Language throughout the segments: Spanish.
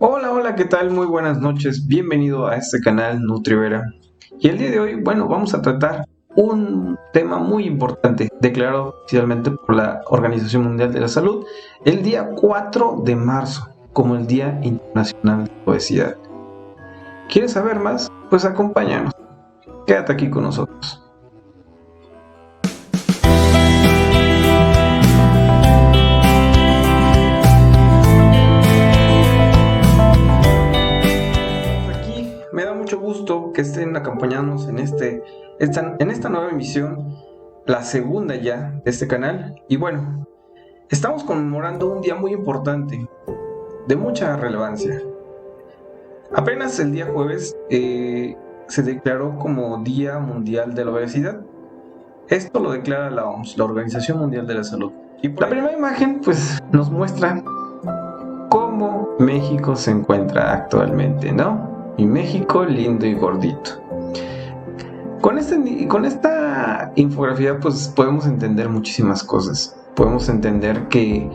Hola, hola, ¿qué tal? Muy buenas noches. Bienvenido a este canal Nutrivera. Y el día de hoy, vamos a tratar un tema muy importante, declarado oficialmente por la Organización Mundial de la Salud el día 4 de marzo como el Día Internacional de la Obesidad. ¿Quieres saber más? Pues acompáñanos. Quédate aquí con nosotros. Aquí me da mucho gusto que estén acompañándonos en esta nueva emisión, la segunda ya de este canal. Y bueno, estamos conmemorando un día muy importante, de mucha relevancia. Apenas el día jueves se declaró como Día Mundial de la Obesidad. Esto lo declara la OMS, la Organización Mundial de la Salud. Y la primera imagen pues nos muestra cómo México se encuentra actualmente, ¿no? Y México lindo y gordito. Con esta infografía pues podemos entender muchísimas cosas. Podemos entender que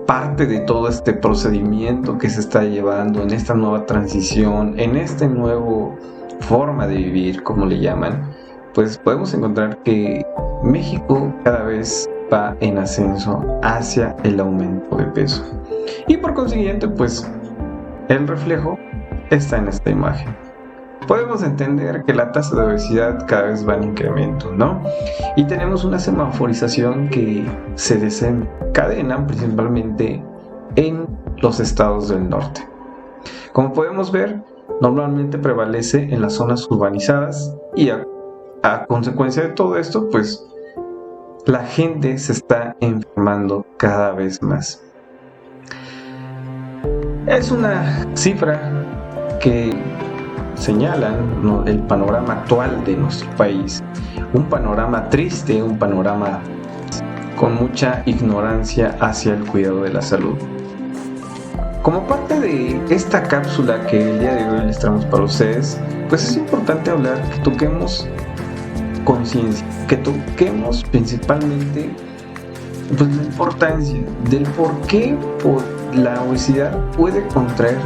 parte de todo este procedimiento que se está llevando en esta nueva transición, en esta nueva forma de vivir, como le llaman, pues podemos encontrar que México cada vez va en ascenso hacia el aumento de peso. Y por consiguiente, pues el reflejo está en esta imagen. Podemos entender que la tasa de obesidad cada vez va en incremento, ¿no? Y tenemos una semaforización que se desencadena principalmente en los estados del norte. Como podemos ver, normalmente prevalece en las zonas urbanizadas y a consecuencia de todo esto, pues la gente se está enfermando cada vez más. Es una cifra que señalan, ¿no?, el panorama actual de nuestro país, un panorama triste, un panorama con mucha ignorancia hacia el cuidado de la salud. Como parte de esta cápsula que el día de hoy les traemos para ustedes, pues es importante hablar, que toquemos conciencia, que toquemos principalmente pues la importancia del por qué la obesidad puede contraer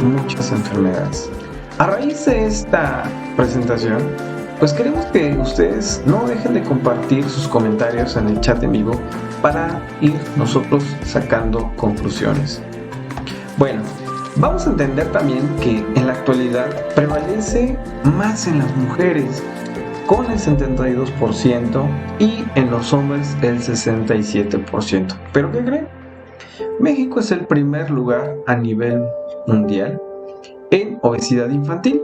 muchas enfermedades. A raíz de esta presentación, pues queremos que ustedes no dejen de compartir sus comentarios en el chat en vivo para ir nosotros sacando conclusiones. Bueno, vamos a entender también que en la actualidad prevalece más en las mujeres, con el 72% y en los hombres el 67%. ¿Pero qué creen? México es el primer lugar a nivel mundial en obesidad infantil.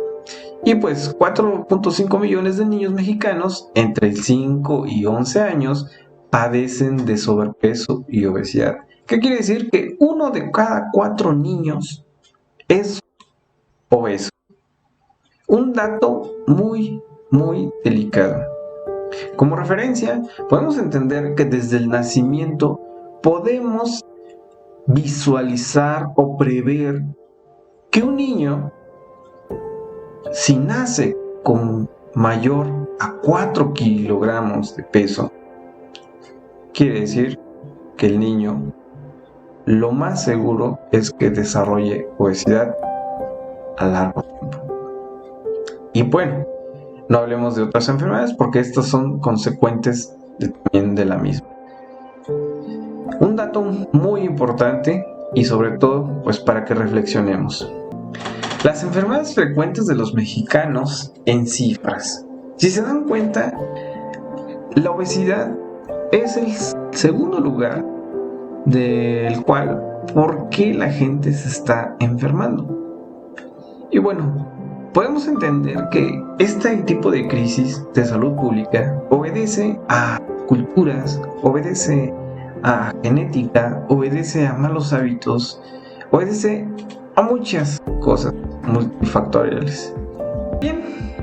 Y pues 4.5 millones de niños mexicanos entre 5 y 11 años padecen de sobrepeso y obesidad. ¿Qué quiere decir? Que uno de cada 4 niños es obeso. Un dato muy, muy delicado. Como referencia, podemos entender que desde el nacimiento podemos visualizar o prever que un niño, si nace con mayor a 4 kilogramos de peso, quiere decir que el niño lo más seguro es que desarrolle obesidad a largo tiempo. Y bueno, no hablemos de otras enfermedades porque estas son consecuentes también de la misma. Un dato muy importante y sobre todo pues para que reflexionemos. Las enfermedades frecuentes de los mexicanos en cifras. Si se dan cuenta, la obesidad es el segundo lugar del cual por qué la gente se está enfermando. Y bueno, podemos entender que este tipo de crisis de salud pública obedece a culturas, obedece a genética, obedece a malos hábitos, obedece a muchas cosas multifactoriales. Bien,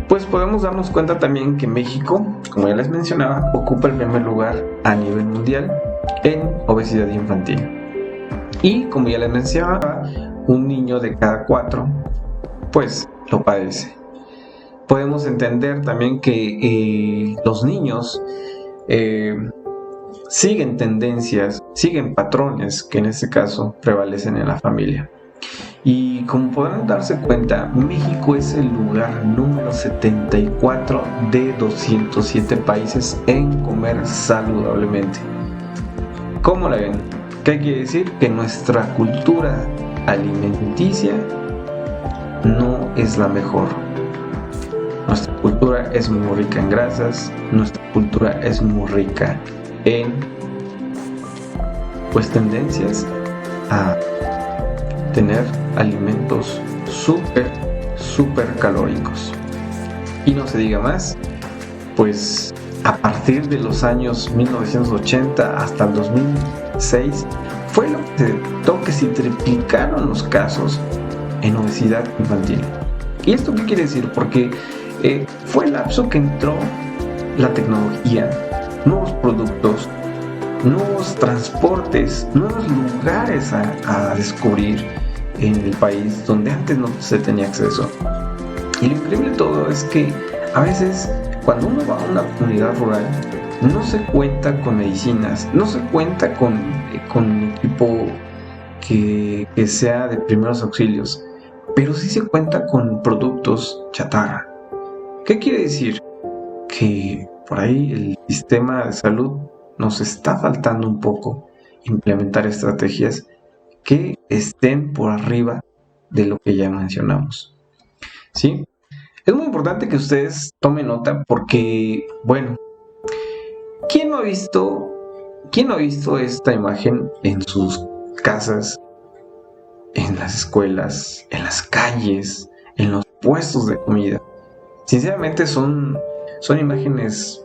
pues podemos darnos cuenta también que México, como ya les mencionaba, ocupa el primer lugar a nivel mundial en obesidad infantil. Y como ya les mencionaba, un niño de cada 4 pues lo padece. Podemos entender también que los niños siguen tendencias, siguen patrones que en este caso prevalecen en la familia. Y como podrán darse cuenta, México es el lugar número 74 de 207 países en comer saludablemente. ¿Cómo la ven? ¿Qué quiere decir? Que nuestra cultura alimenticia no es la mejor. Nuestra cultura es muy rica en grasas, nuestra cultura es muy rica en tendencias a tener alimentos súper calóricos. Y no se diga más, pues a partir de los años 1980 hasta el 2006 fue lo que se detectó que se triplicaron los casos en obesidad infantil. ¿Y esto qué quiere decir? Porque fue el lapso que entró la tecnología, nuevos productos, nuevos transportes, nuevos lugares a descubrir en el país donde antes no se tenía acceso. Y lo increíble de todo es que a veces cuando uno va a una comunidad rural no se cuenta con medicinas, no se cuenta con equipo que sea de primeros auxilios, pero sí se cuenta con productos chatarra. ¿Qué quiere decir? Que por ahí el sistema de salud nos está faltando un poco implementar estrategias que estén por arriba de lo que ya mencionamos. ¿Sí? Es muy importante que ustedes tomen nota porque, bueno, ¿quién no ha visto esta imagen en sus casas, en las escuelas, en las calles, en los puestos de comida? Sinceramente son imágenes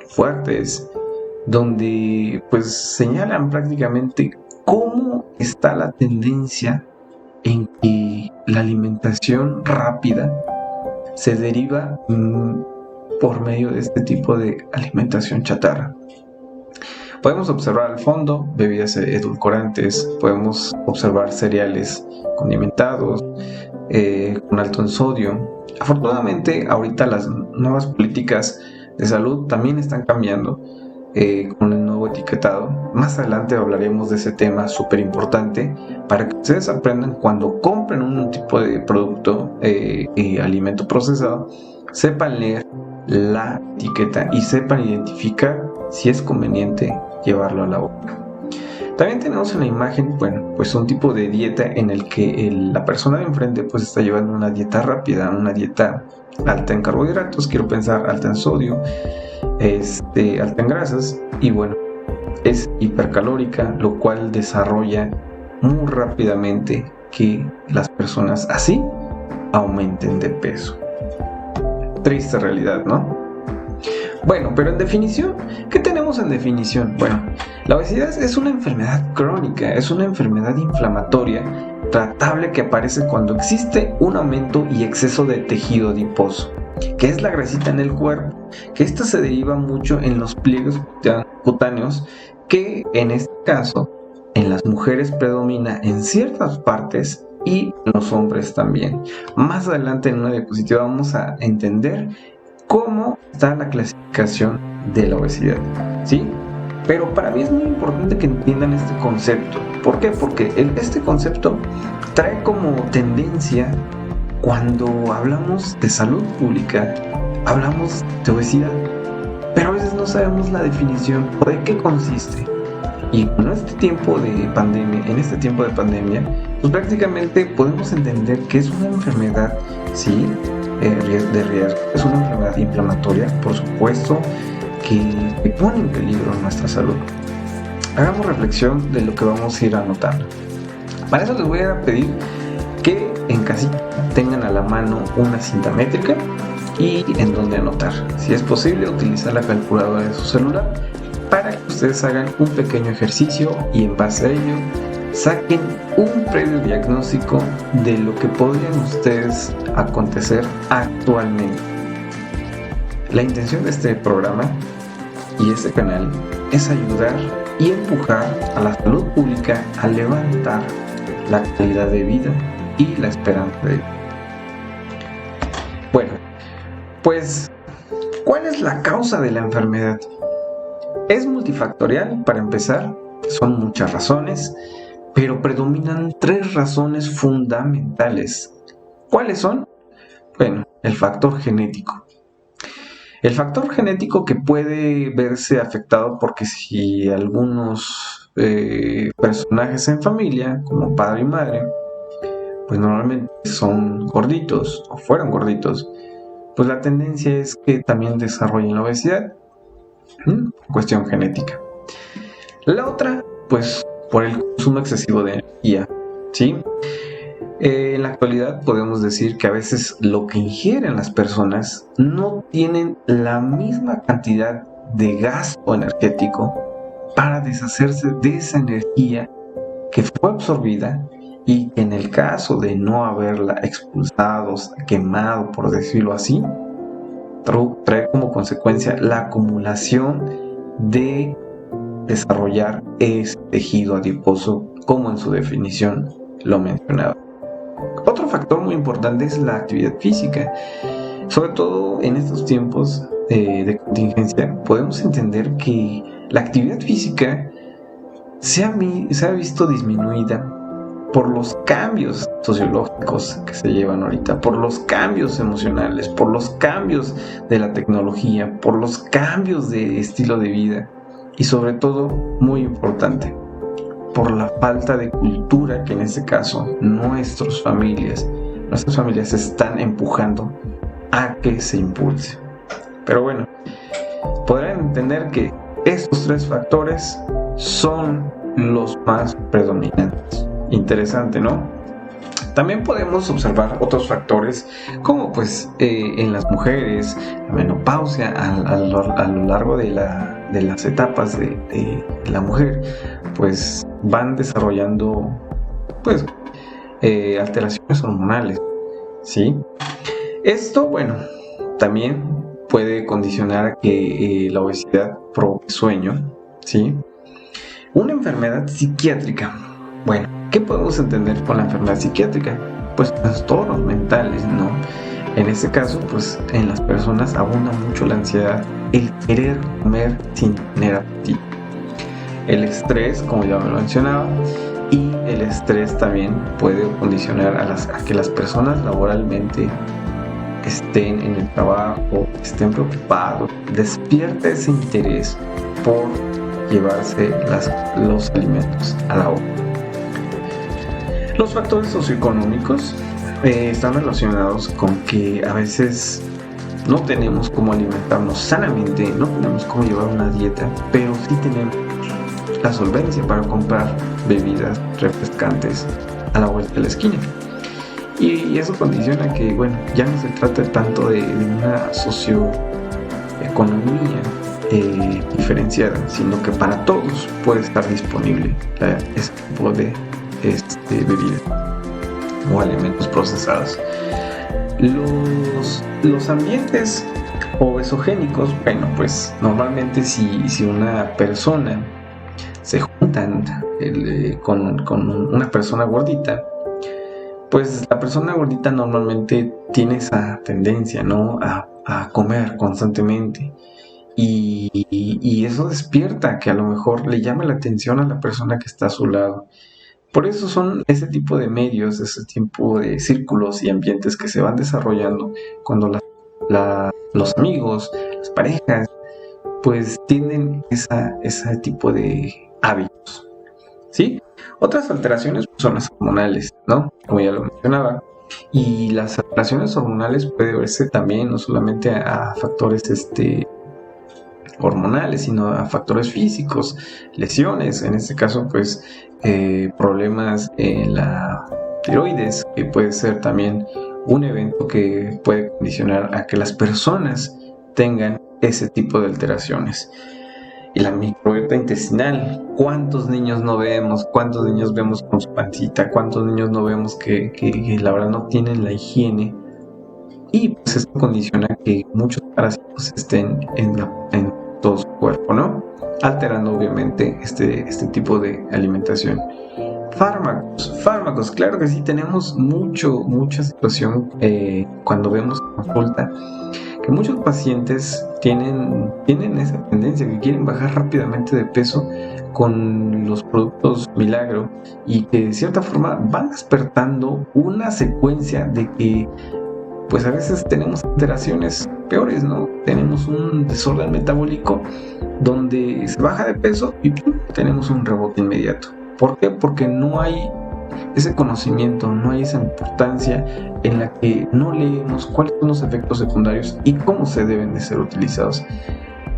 fuertes donde pues señalan prácticamente cómo está la tendencia en que la alimentación rápida se deriva por medio de este tipo de alimentación chatarra. Podemos observar al fondo bebidas edulcorantes, podemos observar cereales condimentados, con alto en sodio. Afortunadamente, ahorita las nuevas políticas de salud también están cambiando con el nuevo etiquetado. Más adelante hablaremos de ese tema súper importante para que ustedes aprendan cuando compren un tipo de producto, alimento procesado, sepan leer la etiqueta y sepan identificar si es conveniente llevarlo a la boca. También tenemos en la imagen, bueno, pues un tipo de dieta en el que la persona de enfrente pues está llevando una dieta rápida, una dieta alta en carbohidratos, quiero pensar alta en sodio, alta en grasas, y bueno, es hipercalórica, lo cual desarrolla muy rápidamente que las personas así aumenten de peso. Triste realidad, ¿no? Bueno, pero en definición, ¿qué tenemos en definición? Bueno, la obesidad es una enfermedad crónica, es una enfermedad inflamatoria tratable que aparece cuando existe un aumento y exceso de tejido adiposo, que es la grasita en el cuerpo, que esta se deriva mucho en los pliegues cutáneos, que en este caso en las mujeres predomina en ciertas partes y en los hombres también. Más adelante en una diapositiva vamos a entender cómo está la clasificación de la obesidad, ¿sí? Pero para mí es muy importante que entiendan este concepto. ¿Por qué? Porque este concepto trae como tendencia, cuando hablamos de salud pública, hablamos de obesidad, pero a veces no sabemos la definición o de qué consiste. Y en este tiempo de pandemia, pues prácticamente podemos entender que es una enfermedad, sí, de riesgo, es una enfermedad inflamatoria, por supuesto, que pone en peligro nuestra salud. Hagamos reflexión de lo que vamos a ir anotando. Para eso les voy a pedir que en casita tengan a la mano una cinta métrica y en donde anotar. Si es posible, utilizar la calculadora de su celular para que ustedes hagan un pequeño ejercicio y en base a ello saquen un previo diagnóstico de lo que podrían ustedes acontecer actualmente. La intención de este programa y este canal es ayudar y empujar a la salud pública a levantar la calidad de vida y la esperanza de vida. Bueno, pues, ¿cuál es la causa de la enfermedad? Es multifactorial, para empezar, son muchas razones, pero predominan 3 razones fundamentales. ¿Cuáles son? Bueno, el factor genético. El factor genético que puede verse afectado porque si algunos personajes en familia, como padre y madre, pues normalmente son gorditos o fueron gorditos, pues la tendencia es que también desarrollen la obesidad. Cuestión genética. La otra, pues por el consumo excesivo de energía, ¿sí? En la actualidad podemos decir que a veces lo que ingieren las personas no tienen la misma cantidad de gasto energético para deshacerse de esa energía que fue absorbida y que en el caso de no haberla expulsado, quemado, por decirlo así, trae como consecuencia la acumulación de desarrollar ese tejido adiposo, como en su definición lo mencionaba. Otro factor muy importante es la actividad física. Sobre todo en estos tiempos de contingencia, podemos entender que la actividad física se ha visto disminuida por los cambios sociológicos que se llevan ahorita, por los cambios emocionales, por los cambios de la tecnología, por los cambios de estilo de vida y sobre todo, muy importante, por la falta de cultura que en este caso nuestras familias están empujando a que se impulse. Pero bueno, podrán entender que estos 3 factores son los más predominantes. Interesante, ¿no? También podemos observar otros factores como pues en las mujeres, la menopausia a lo largo de las etapas de la mujer, pues van desarrollando pues alteraciones hormonales, ¿sí? Esto, bueno, también puede condicionar a que la obesidad provoque sueño, ¿sí? Una enfermedad psiquiátrica. Bueno, ¿qué podemos entender con la enfermedad psiquiátrica? Pues trastornos mentales, ¿no? En este caso, pues en las personas abunda mucho la ansiedad, el querer comer sin tener apetito. El estrés, como ya me lo mencionaba, y el estrés también puede condicionar a que las personas laboralmente estén en el trabajo, estén preocupados, despierta ese interés por llevarse los alimentos a la boca. Los factores socioeconómicos están relacionados con que a veces no tenemos cómo alimentarnos sanamente, no tenemos cómo llevar una dieta, pero sí tenemos la solvencia para comprar bebidas refrescantes a la vuelta de la esquina. Y eso condiciona que, bueno, ya no se trata tanto de una socioeconomía diferenciada, sino que para todos puede estar disponible ese tipo de bebidas o alimentos procesados. Los ambientes obesogénicos, bueno, pues normalmente si una persona se juntan con una persona gordita, pues la persona gordita normalmente tiene esa tendencia, ¿no? A comer constantemente. Y eso despierta que a lo mejor le llama la atención a la persona que está a su lado. Por eso son ese tipo de medios, ese tipo de círculos y ambientes que se van desarrollando cuando los amigos, las parejas, pues tienen ese tipo de hábitos, ¿sí? Otras alteraciones son las hormonales, ¿no? Como ya lo mencionaba. Y las alteraciones hormonales puede verse también no solamente a factores hormonales, sino a factores físicos, lesiones, en este caso pues problemas en la tiroides, que puede ser también un evento que puede condicionar a que las personas tengan ese tipo de alteraciones. Y la microbiota intestinal, ¿cuántos niños no vemos? ¿Cuántos niños vemos con su pancita? ¿Cuántos niños no vemos que la verdad no tienen la higiene? Y pues esto condiciona que muchos parásitos estén en todo su cuerpo, ¿no? Alterando obviamente este tipo de alimentación. Fármacos, claro que sí, tenemos mucha situación cuando vemos en consulta que muchos pacientes tienen esa tendencia, que quieren bajar rápidamente de peso con los productos milagro, y que de cierta forma van despertando una secuencia de que pues a veces tenemos alteraciones peores, ¿no? Tenemos un desorden metabólico donde se baja de peso y ¡pum!, tenemos un rebote inmediato. ¿Por qué? Porque no hay ese conocimiento, no hay esa importancia en la que no leemos cuáles son los efectos secundarios y cómo se deben de ser utilizados.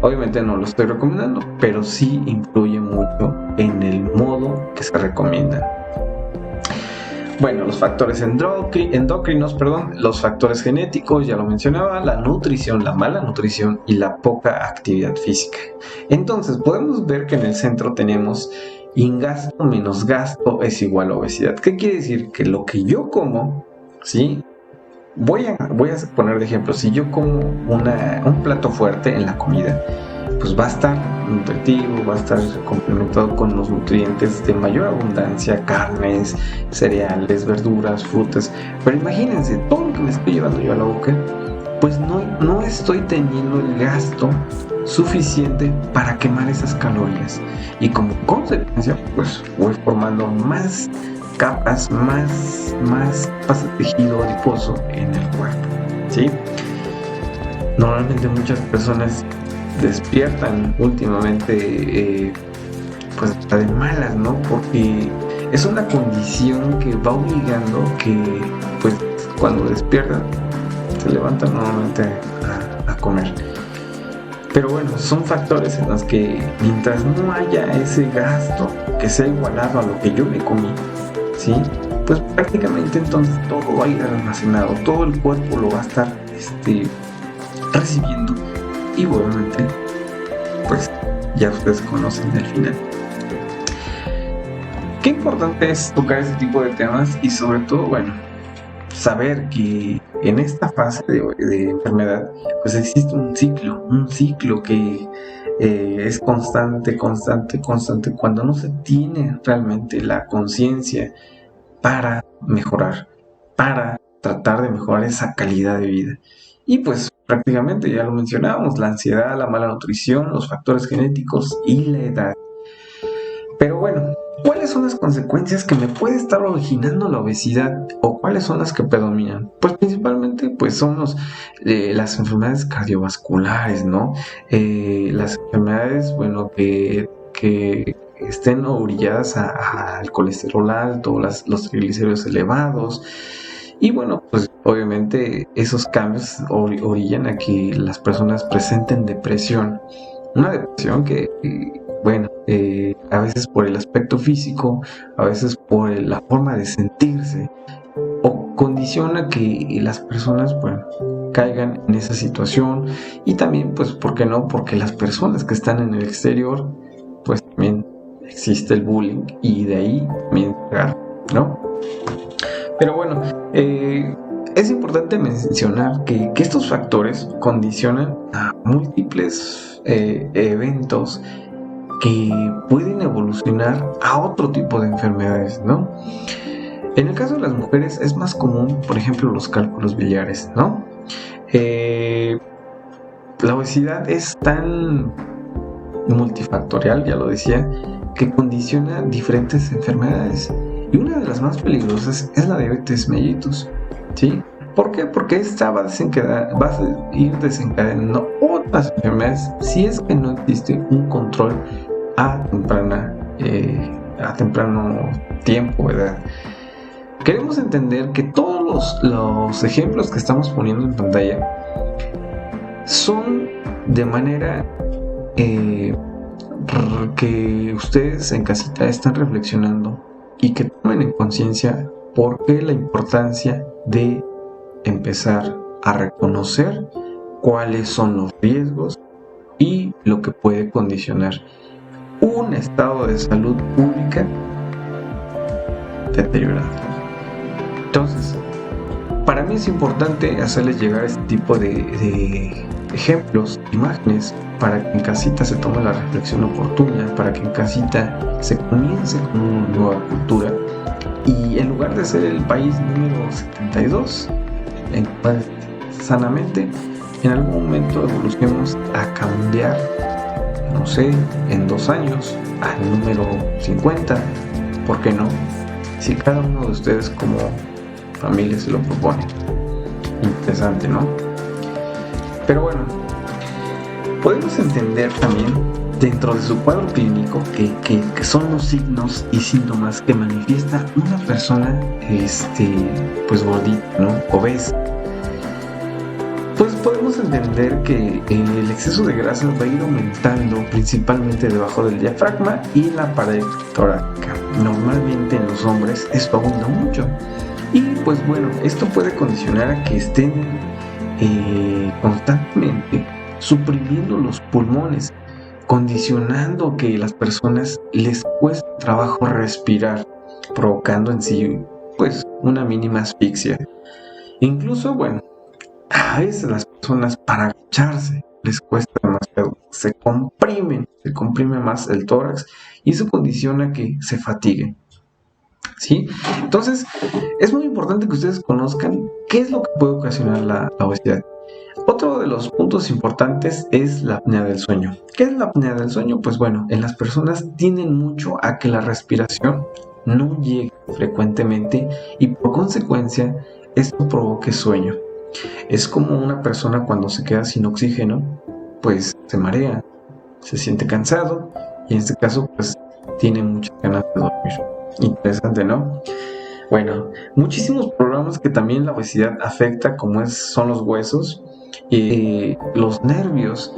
Obviamente no lo estoy recomendando, pero sí influye mucho en el modo que se recomienda. Bueno, los factores endocrinos, los factores genéticos, ya lo mencionaba, la nutrición, la mala nutrición y la poca actividad física. Entonces, podemos ver que en el centro tenemos ingasto menos gasto es igual a obesidad. ¿Qué quiere decir? Que lo que yo como, ¿sí? Voy a poner de ejemplo, si yo como un plato fuerte en la comida, pues va a estar nutritivo, va a estar complementado con los nutrientes de mayor abundancia, carnes, cereales, verduras, frutas. Pero imagínense, todo lo que me estoy llevando yo a la boca, pues no estoy teniendo el gasto suficiente para quemar esas calorías. Y como consecuencia, pues voy formando más capas, más capas de tejido adiposo en el cuerpo, ¿sí? Normalmente muchas personas despiertan últimamente pues de malas, ¿no? Porque es una condición que va obligando que pues cuando despiertan se levantan normalmente a comer. Pero bueno, son factores en los que mientras no haya ese gasto que sea igualado a lo que yo me comí, ¿sí? Pues prácticamente entonces todo va a ir almacenado, todo el cuerpo lo va a estar recibiendo, y obviamente pues ya ustedes conocen el final. Qué importante es tocar ese tipo de temas, y sobre todo, bueno, saber que en esta fase de enfermedad pues existe un ciclo que es constante cuando no se tiene realmente la conciencia para mejorar, para tratar de mejorar esa calidad de vida. Y pues prácticamente ya lo mencionábamos, la ansiedad, la mala nutrición, los factores genéticos y la edad. Pero bueno, ¿cuáles son las consecuencias que me puede estar originando la obesidad, o cuáles son las que predominan? Pues principalmente pues son las enfermedades cardiovasculares, ¿no? Las enfermedades, bueno, que estén orilladas al colesterol alto, los triglicéridos elevados. Y bueno, pues obviamente esos cambios orillan a que las personas presenten depresión. Una depresión que, a veces por el aspecto físico, a veces por la forma de sentirse, o condiciona que las personas, bueno, caigan en esa situación. Y también, pues, ¿por qué no? Porque las personas que están en el exterior, pues también existe el bullying, y de ahí también llegar, ¿no? Pero bueno, es importante mencionar que estos factores condicionan a múltiples eventos que pueden evolucionar a otro tipo de enfermedades, ¿no? En el caso de las mujeres es más común, por ejemplo, los cálculos biliares, ¿no? La obesidad es tan multifactorial, ya lo decía, que condiciona diferentes enfermedades. Y una de las más peligrosas es la diabetes mellitus, ¿sí? ¿Por qué? Porque esta va a ir desencadenando otras enfermedades si es que no existe un control a temprano tiempo, ¿verdad? Queremos entender que todos los ejemplos que estamos poniendo en pantalla son de manera que ustedes en casita están reflexionando, y que tomen en conciencia por qué la importancia de empezar a reconocer cuáles son los riesgos y lo que puede condicionar un estado de salud pública deteriorado. Entonces, para mí es importante hacerles llegar este tipo de ejemplos, imágenes, para que en casita se tome la reflexión oportuna, para que en casita se comience con una nueva cultura, y en lugar de ser el país número 72 en sanamente, en algún momento evolucionemos a cambiar, no sé, en 2 años al número 50, ¿por qué no? Si cada uno de ustedes como familia se lo propone. Interesante, ¿no? Pero bueno, podemos entender también dentro de su cuadro clínico que son los signos y síntomas que manifiesta una persona pues gordita, ¿no? Obesa. Pues podemos entender que el exceso de grasa va a ir aumentando principalmente debajo del diafragma y en la pared torácica. Normalmente en los hombres esto abunda mucho. Y pues bueno, esto puede condicionar a que estén constantemente suprimiendo los pulmones, condicionando que las personas les cueste trabajo respirar, provocando en sí pues una mínima asfixia. Incluso, bueno, a veces las personas para agacharse les cuesta demasiado, se comprime más el tórax y eso condiciona que se fatiguen. ¿Sí? Entonces, es muy importante que ustedes conozcan qué es lo que puede ocasionar la obesidad. Otro de los puntos importantes es la apnea del sueño. ¿Qué es la apnea del sueño? Pues bueno, en las personas tienden mucho a que la respiración no llegue frecuentemente y por consecuencia esto provoque sueño. Es como una persona cuando se queda sin oxígeno, pues se marea, se siente cansado y en este caso pues tiene muchas ganas de dormir. Interesante, ¿no? Bueno, muchísimos problemas que también la obesidad afecta, como son los huesos, los nervios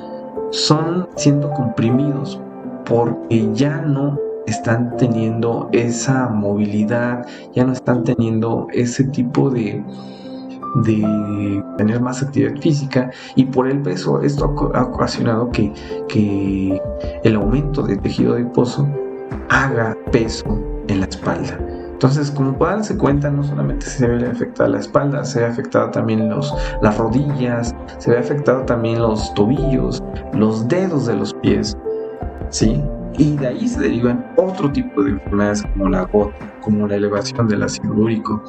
son siendo comprimidos porque ya no están teniendo esa movilidad, ya no están teniendo ese tipo de tener más actividad física, y por el peso esto ha ocasionado que el aumento de tejido adiposo haga peso en la espalda. Entonces, como pueden darse cuenta, no solamente se ve afectada la espalda, se ve afectada también las rodillas, se ve afectado también los tobillos, los dedos de los pies, ¿sí? Y de ahí se derivan otro tipo de enfermedades como la gota, como la elevación del ácido úrico.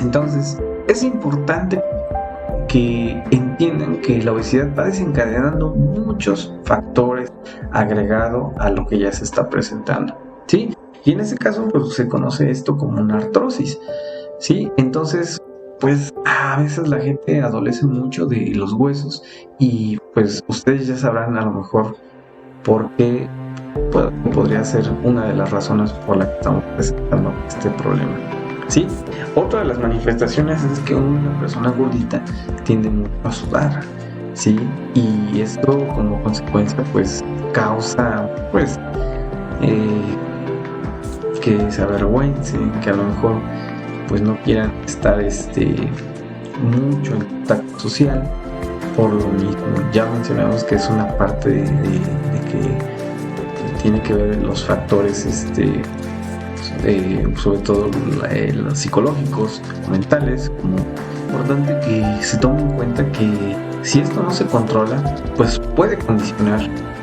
Entonces, es importante que entiendan que la obesidad va desencadenando muchos factores agregado a lo que ya se está presentando, ¿sí? Y en ese caso, pues se conoce esto como una artrosis, ¿sí? Entonces, pues a veces la gente adolece mucho de los huesos y pues ustedes ya sabrán a lo mejor por qué podría ser una de las razones por la que estamos presentando este problema, ¿sí? Otra de las manifestaciones es que una persona gordita tiende mucho a sudar, ¿sí? Y esto como consecuencia pues causa pues que se avergüencen, que a lo mejor pues no quieran estar mucho en contacto social por lo mismo. Ya mencionamos que es una parte de que tiene que ver los factores sobre todo los psicológicos, mentales, como importante que se tome en cuenta que si esto no se controla, pues puede condicionar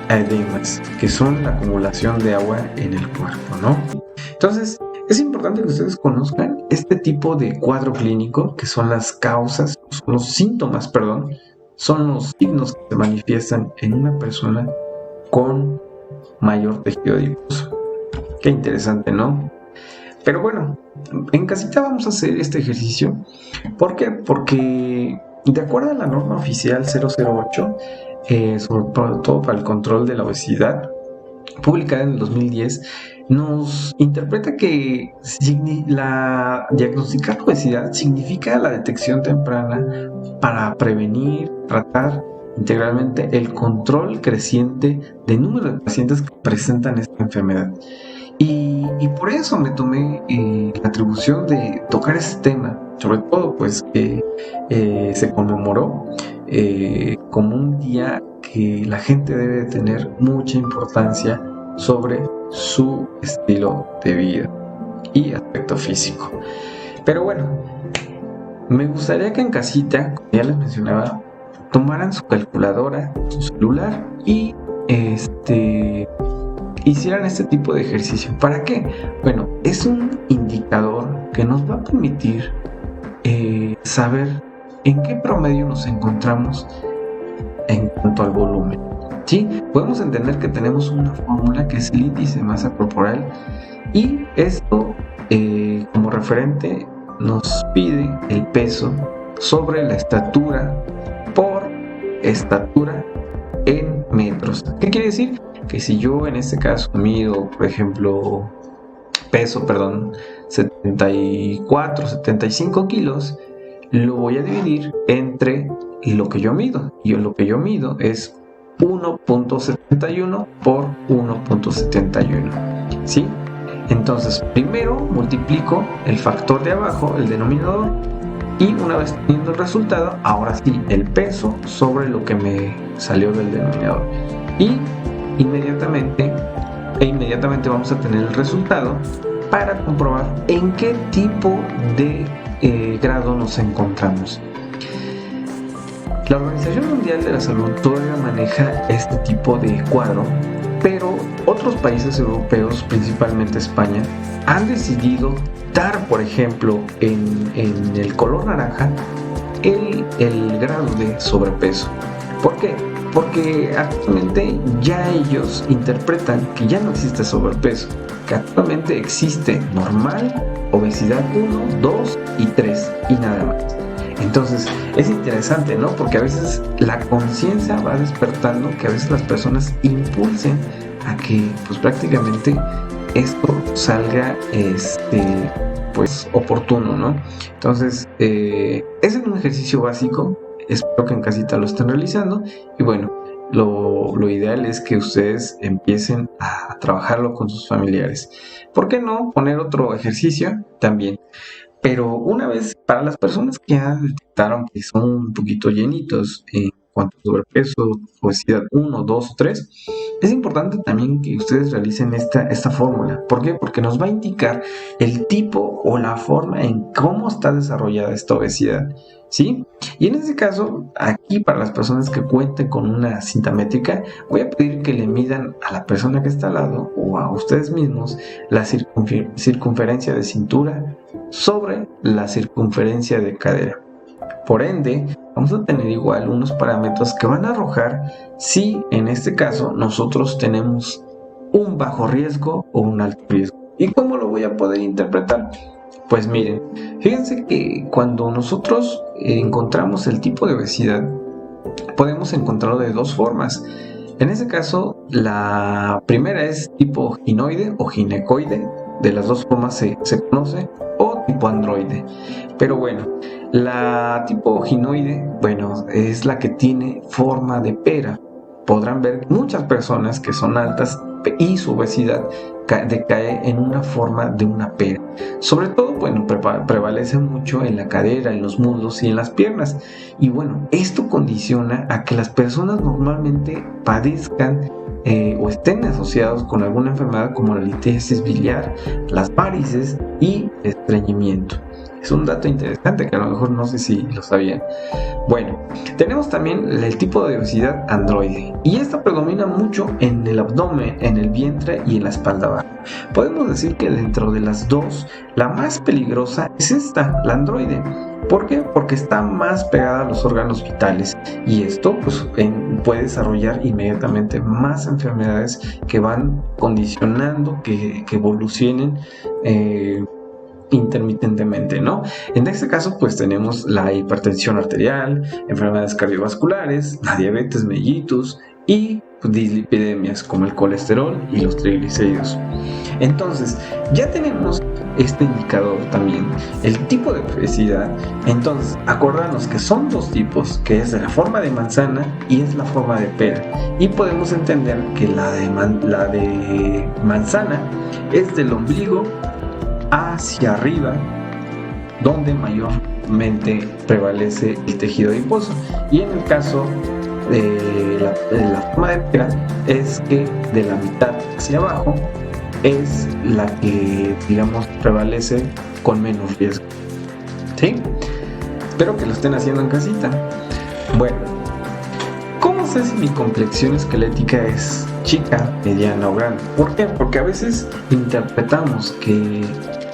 a edemas, que son la acumulación de agua en el cuerpo, ¿no? Entonces, es importante que ustedes conozcan este tipo de cuadro clínico, que son las causas, son los síntomas, son los signos que se manifiestan en una persona con mayor tejido adiposo. Qué interesante, ¿no? Pero bueno, en casita vamos a hacer este ejercicio. ¿Por qué? Porque de acuerdo a la norma oficial 008, sobre todo para el control de la obesidad, publicada en el 2010, nos interpreta que diagnosticar obesidad significa la detección temprana para prevenir, tratar integralmente el control creciente del número de pacientes que presentan esta enfermedad. Y por eso me tomé la atribución de tocar este tema, sobre todo pues que se conmemoró como un día que la gente debe tener mucha importancia sobre su estilo de vida y aspecto físico. Pero bueno, me gustaría que en casita, como ya les mencionaba, tomaran su calculadora, su celular y hicieran este tipo de ejercicio. ¿Para qué? Bueno, es un indicador que nos va a permitir saber en qué promedio nos encontramos en cuanto al volumen. ¿Sí? Podemos entender que tenemos una fórmula que es el índice de masa corporal y esto como referente nos pide el peso sobre la estatura por estatura en metros. ¿Qué quiere decir? Que si yo en este caso mido, por ejemplo, peso, 74, 75 kilos, lo voy a dividir entre lo que yo mido. Y lo que yo mido es 1.71 por 1.71, ¿sí? Entonces, primero multiplico el factor de abajo, el denominador, y una vez teniendo el resultado, ahora sí, el peso sobre lo que me salió del denominador. Y inmediatamente vamos a tener el resultado para comprobar en qué tipo de grado nos encontramos. La Organización Mundial de la Salud todavía maneja este tipo de cuadro, pero otros países europeos, principalmente España, han decidido dar, por ejemplo, en el color naranja, el grado de sobrepeso. ¿Por qué? Porque actualmente ya ellos interpretan que ya no existe sobrepeso, que actualmente existe normal, obesidad 1, 2 y 3 y nada más. Entonces es interesante, ¿no? Porque a veces la conciencia va despertando, que a veces las personas impulsen a que pues prácticamente esto salga pues oportuno, ¿no? Entonces ese es un ejercicio básico, espero que en casita lo estén realizando y bueno, lo ideal es que ustedes empiecen a trabajarlo con sus familiares. ¿Por qué no poner otro ejercicio también? Pero una vez, para las personas que ya detectaron que son un poquito llenitos en cuanto a sobrepeso, obesidad 1, 2 o 3, es importante también que ustedes realicen esta fórmula. ¿Por qué? Porque nos va a indicar el tipo o la forma en cómo está desarrollada esta obesidad, ¿sí? Y en este caso, aquí para las personas que cuenten con una cinta métrica, voy a pedir que le midan a la persona que está al lado o a ustedes mismos la circunferencia de cintura sobre la circunferencia de cadera. Por ende, vamos a tener igual unos parámetros que van a arrojar si en este caso nosotros tenemos un bajo riesgo o un alto riesgo. ¿Y cómo lo voy a poder interpretar? Pues miren, fíjense que cuando nosotros encontramos el tipo de obesidad, podemos encontrarlo de dos formas. En este caso, la primera es tipo ginoide o ginecoide, de las dos formas se conoce, o tipo androide. Pero bueno, la tipo ginoide, bueno, es la que tiene forma de pera. Podrán ver muchas personas que son altas y su obesidad decae en una forma de una pera. Sobre todo, bueno, prevalece mucho en la cadera, en los muslos y en las piernas. Y bueno, esto condiciona a que las personas normalmente padezcan o estén asociados con alguna enfermedad como la litiasis biliar, las varices y estreñimiento. Es un dato interesante que a lo mejor no sé si lo sabían. Bueno, tenemos también el tipo de obesidad androide y esta predomina mucho en el abdomen, en el vientre y en la espalda baja. Podemos decir que dentro de las dos, la más peligrosa es esta, la androide. ¿Por qué? Porque está más pegada a los órganos vitales y esto pues, puede desarrollar inmediatamente más enfermedades que van condicionando que evolucionen intermitentemente, ¿no? En este caso pues tenemos la hipertensión arterial, enfermedades cardiovasculares, la diabetes mellitus y dislipidemias como el colesterol y los triglicéridos. Entonces ya tenemos este indicador también, el tipo de obesidad. Entonces acordarnos que son dos tipos, que es de la forma de manzana y es la forma de pera, y podemos entender que la de manzana es del ombligo hacia arriba, donde mayormente prevalece el tejido adiposo, y en el caso de la forma de pera es que de la mitad hacia abajo es la que digamos prevalece con menos riesgo, ¿sí? Espero que lo estén haciendo en casita. Bueno, ¿cómo sé si mi complexión esquelética es chica, mediana o grande? ¿Por qué? Porque a veces interpretamos que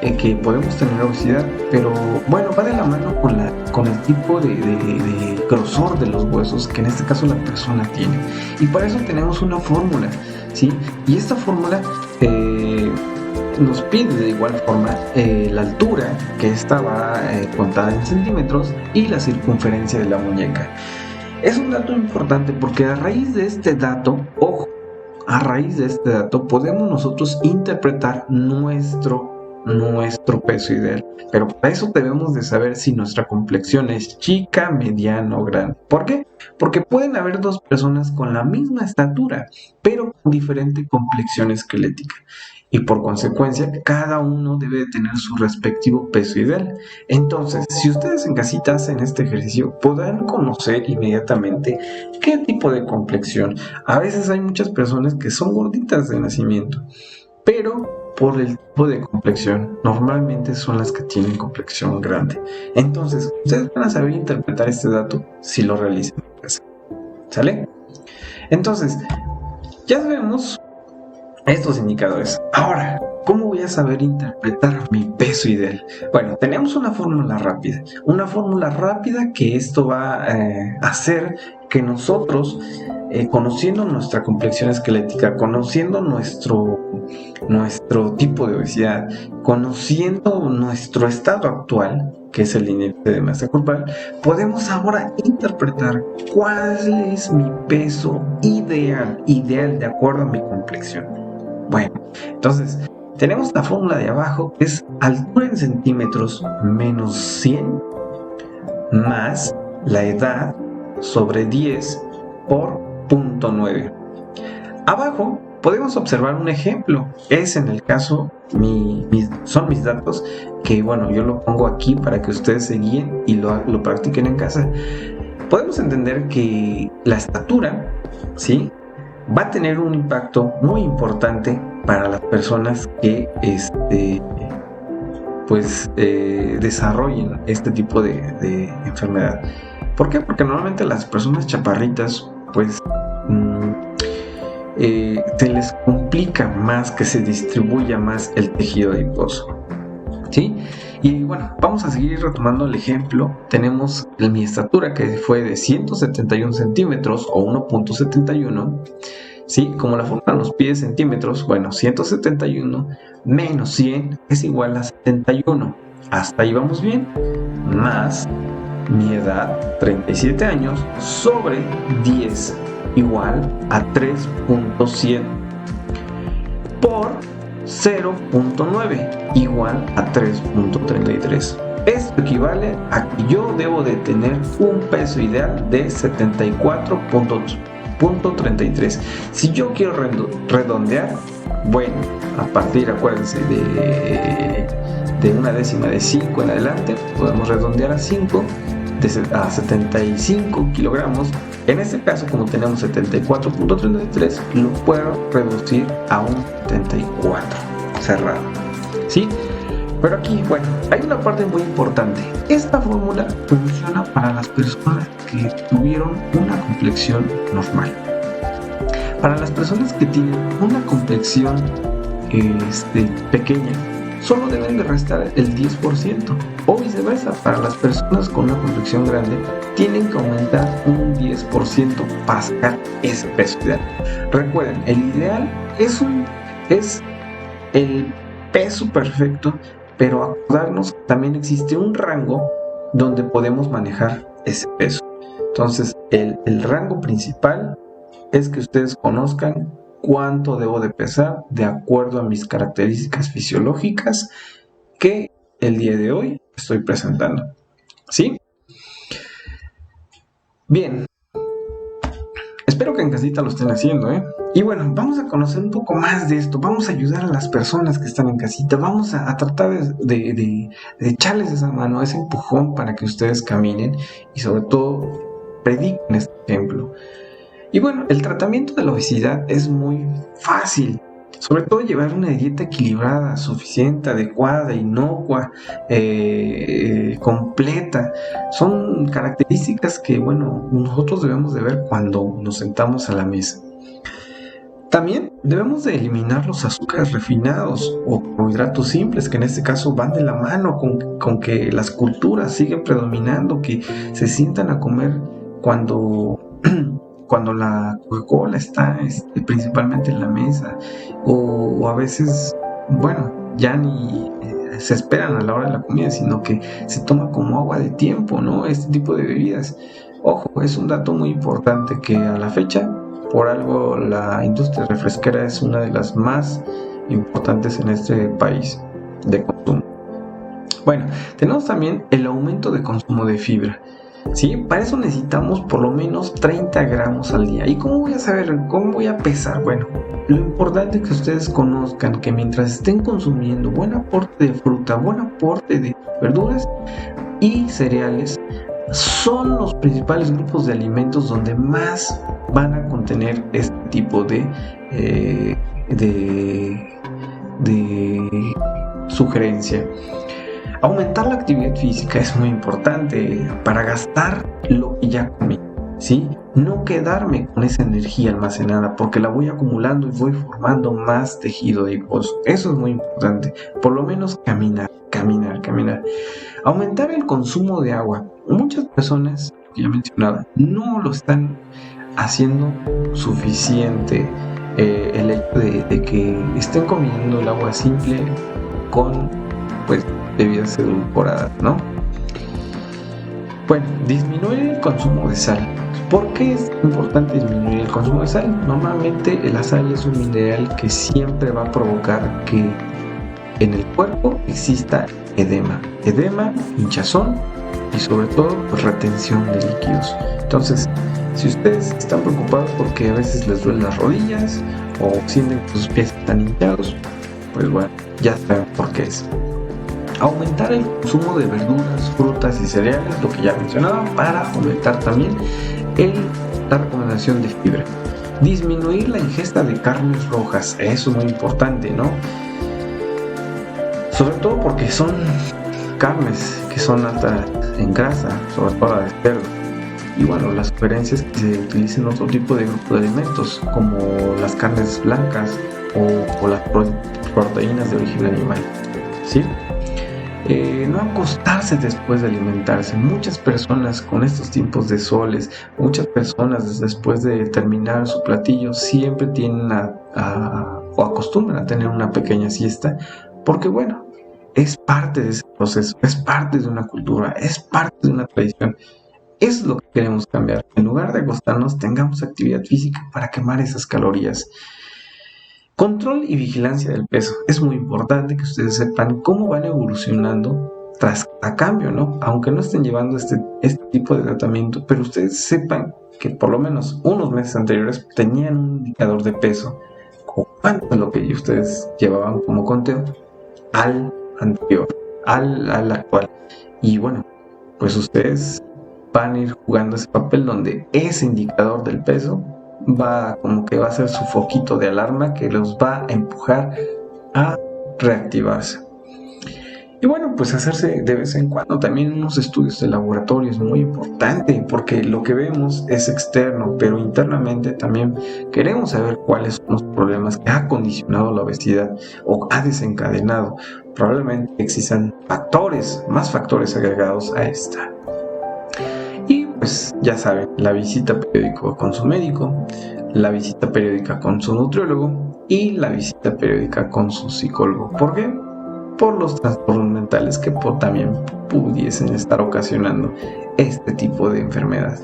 que podemos tener obesidad, pero bueno, va de la mano con el tipo de grosor de los huesos que en este caso la persona tiene. Y para eso tenemos una fórmula, ¿sí? Y esta fórmula nos pide de igual forma la altura, que esta va contada en centímetros, y la circunferencia de la muñeca. Es un dato importante porque a raíz de este dato, ojo, a raíz de este dato podemos nosotros interpretar nuestro peso ideal. Pero para eso debemos de saber si nuestra complexión es chica, mediana o grande. ¿Por qué? Porque pueden haber dos personas con la misma estatura, pero con diferente complexión esquelética. Y por consecuencia, cada uno debe de tener su respectivo peso ideal. Entonces, si ustedes en casita hacen este ejercicio, podrán conocer inmediatamente qué tipo de complexión. A veces hay muchas personas que son gorditas de nacimiento, pero por el tipo de complexión, normalmente son las que tienen complexión grande. Entonces, ustedes van a saber interpretar este dato si lo realizan en casa. ¿Sale? Entonces, ya sabemos estos indicadores. Ahora, ¿cómo voy a saber interpretar mi peso ideal? Bueno, tenemos una fórmula rápida que esto va a hacer que nosotros, conociendo nuestra complexión esquelética, conociendo nuestro tipo de obesidad, conociendo nuestro estado actual, que es el índice de masa corporal, podemos ahora interpretar cuál es mi peso ideal de acuerdo a mi complexión. Bueno, entonces tenemos la fórmula de abajo, que es altura en centímetros menos 100 más la edad sobre 10 por 0.9. Abajo podemos observar un ejemplo. Es en el caso, son mis datos, que bueno, yo lo pongo aquí para que ustedes se guíen y lo practiquen en casa. Podemos entender que la estatura, ¿sí?, va a tener un impacto muy importante para las personas que desarrollen este tipo de enfermedad. ¿Por qué? Porque normalmente las personas chaparritas se les complica más que se distribuya más el tejido adiposo, ¿sí? Y bueno, vamos a seguir retomando el ejemplo. Tenemos mi estatura, que fue de 171 centímetros o 1.71, ¿sí? Como la fórmula nos pide centímetros, bueno, 171 menos 100 es igual a 71. Hasta ahí vamos bien. Más mi edad, 37 años, sobre 10, igual a 3.7 por 0.9, igual a 3.33. Esto equivale a que yo debo de tener un peso ideal de 74.33. Si yo quiero redondear, bueno, a partir, acuérdense, de una décima de 5 en adelante, podemos redondear a 5, a 75 kilogramos. En este caso, como tenemos 74.33, lo puedo reducir a un 74 cerrado, ¿sí? Pero aquí, bueno, hay una parte muy importante. Esta fórmula funciona para las personas que tuvieron una complexión normal. Para las personas que tienen una complexión pequeña, solo deben de restar el 10%, o viceversa. Para las personas con una complexión grande, tienen que aumentar un 10% para sacar ese peso ideal. Recuerden, el ideal es el peso perfecto, pero acordarnos que también existe un rango donde podemos manejar ese peso. Entonces, el rango principal es que ustedes conozcan cuánto debo de pesar de acuerdo a mis características fisiológicas que el día de hoy estoy presentando, ¿sí? Bien, espero que en casita lo estén haciendo, ¿eh? Y bueno, vamos a conocer un poco más de esto. Vamos a ayudar a las personas que están en casita. Vamos a tratar de echarles esa mano, ese empujón para que ustedes caminen y sobre todo prediquen este ejemplo. Y bueno, el tratamiento de la obesidad es muy fácil. Sobre todo llevar una dieta equilibrada, suficiente, adecuada, inocua, completa. Son características que, bueno, nosotros debemos de ver cuando nos sentamos a la mesa. También debemos de eliminar los azúcares refinados o carbohidratos simples, que en este caso van de la mano con que las culturas siguen predominando, que se sientan a comer cuando, cuando la Coca-Cola está principalmente en la mesa, o a veces, bueno, ya ni se esperan a la hora de la comida, sino que se toma como agua de tiempo, ¿no? Este tipo de bebidas. Ojo, es un dato muy importante que a la fecha, por algo, la industria refresquera es una de las más importantes en este país de consumo. Bueno, tenemos también el aumento de consumo de fibra. ¿Sí? Para eso necesitamos por lo menos 30 gramos al día. ¿Y cómo voy a saber? ¿Cómo voy a pesar? Bueno, lo importante es que ustedes conozcan que mientras estén consumiendo buen aporte de fruta, buen aporte de verduras y cereales, son los principales grupos de alimentos donde más van a contener este tipo de sugerencia. Aumentar la actividad física es muy importante para gastar lo que ya comí, ¿sí? No quedarme con esa energía almacenada porque la voy acumulando y voy formando más tejido adiposo. Eso es muy importante. Por lo menos caminar. Aumentar el consumo de agua. Muchas personas, que ya mencionaba, no lo están haciendo suficiente. El hecho de que estén comiendo el agua simple con, pues, bebidas edulcoradas, ¿no? Bueno, disminuir el consumo de sal. ¿Por qué es importante disminuir el consumo de sal? Normalmente la sal es un mineral que siempre va a provocar que en el cuerpo exista edema, hinchazón y sobre todo pues, retención de líquidos. Entonces, si ustedes están preocupados porque a veces les duelen las rodillas o sienten que sus pies están hinchados, pues bueno, ya saben por qué es. Aumentar el consumo de verduras, frutas y cereales, lo que ya mencionaba, para aumentar también la recomendación de fibra. Disminuir la ingesta de carnes rojas, eso es muy importante, ¿no? Sobre todo porque son carnes que son altas en grasa, sobre todo la de cerdo. Y bueno, la sugerencia es que se utilicen otro tipo de grupo de alimentos, como las carnes blancas o las proteínas de origen animal, ¿sí? No acostarse después de alimentarse. Muchas personas con estos tiempos de soles, muchas personas después de terminar su platillo siempre tienen o acostumbran a tener una pequeña siesta, porque bueno, es parte de ese proceso, es parte de una cultura, es parte de una tradición. Eso es lo que queremos cambiar. En lugar de acostarnos, tengamos actividad física para quemar esas calorías. Control y vigilancia del peso. Es muy importante que ustedes sepan cómo van evolucionando tras a cambio, ¿no? Aunque no estén llevando este tipo de tratamiento, pero ustedes sepan que por lo menos unos meses anteriores tenían un indicador de peso, o cuánto es lo que ustedes llevaban como conteo al anterior, al actual. Y bueno, pues ustedes van a ir jugando ese papel donde ese indicador del peso va a ser su foquito de alarma que los va a empujar a reactivarse. Y bueno, pues hacerse de vez en cuando también unos estudios de laboratorio es muy importante, porque lo que vemos es externo, pero internamente también queremos saber cuáles son los problemas que ha condicionado la obesidad o ha desencadenado. Probablemente existan más factores agregados a esta. Y pues ya saben, la visita periódica con su médico, la visita periódica con su nutriólogo y la visita periódica con su psicólogo. ¿Por qué? Por los trastornos mentales que también pudiesen estar ocasionando este tipo de enfermedad.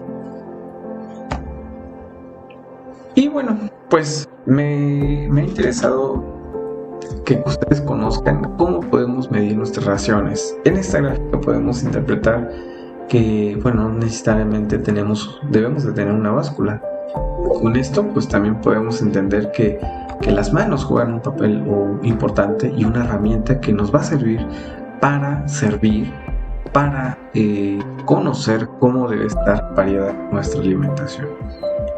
Y bueno, pues me ha interesado que ustedes conozcan cómo podemos medir nuestras raciones. En esta gráfica podemos interpretar que, bueno, no necesariamente debemos de tener una báscula. Con esto, pues también podemos entender que las manos juegan un papel importante y una herramienta que nos va a servir para conocer cómo debe estar variada nuestra alimentación.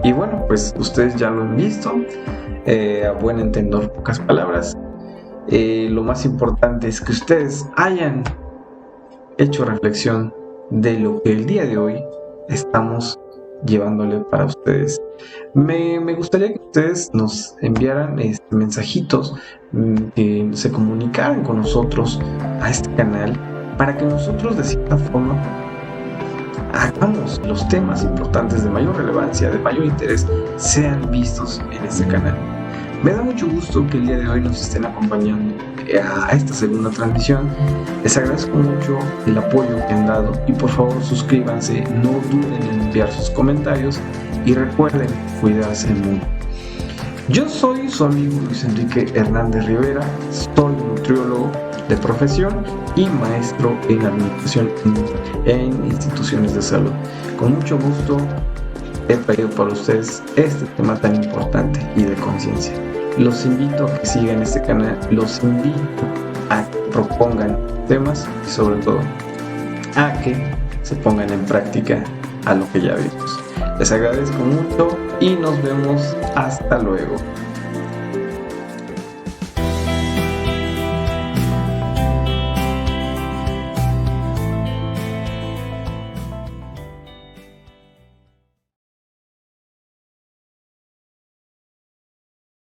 Y bueno, pues ustedes ya lo han visto, a buen entendedor, pocas palabras. Lo más importante es que ustedes hayan hecho reflexión de lo que el día de hoy estamos llevándole para ustedes. Me gustaría que ustedes nos enviaran mensajitos, que se comunicaran con nosotros a este canal para que nosotros de cierta forma hagamos los temas importantes de mayor relevancia, de mayor interés, sean vistos en este canal. Me da mucho gusto que el día de hoy nos estén acompañando a esta segunda transmisión. Les agradezco mucho el apoyo que han dado y por favor suscríbanse, no duden en enviar sus comentarios y recuerden cuidarse mucho. Yo soy su amigo Luis Enrique Hernández Rivera, soy nutriólogo de profesión y maestro en administración en instituciones de salud. Con mucho gusto he traído para ustedes este tema tan importante y de conciencia. Los invito a que sigan este canal, los invito a que propongan temas y sobre todo a que se pongan en práctica a lo que ya vimos. Les agradezco mucho y nos vemos hasta luego.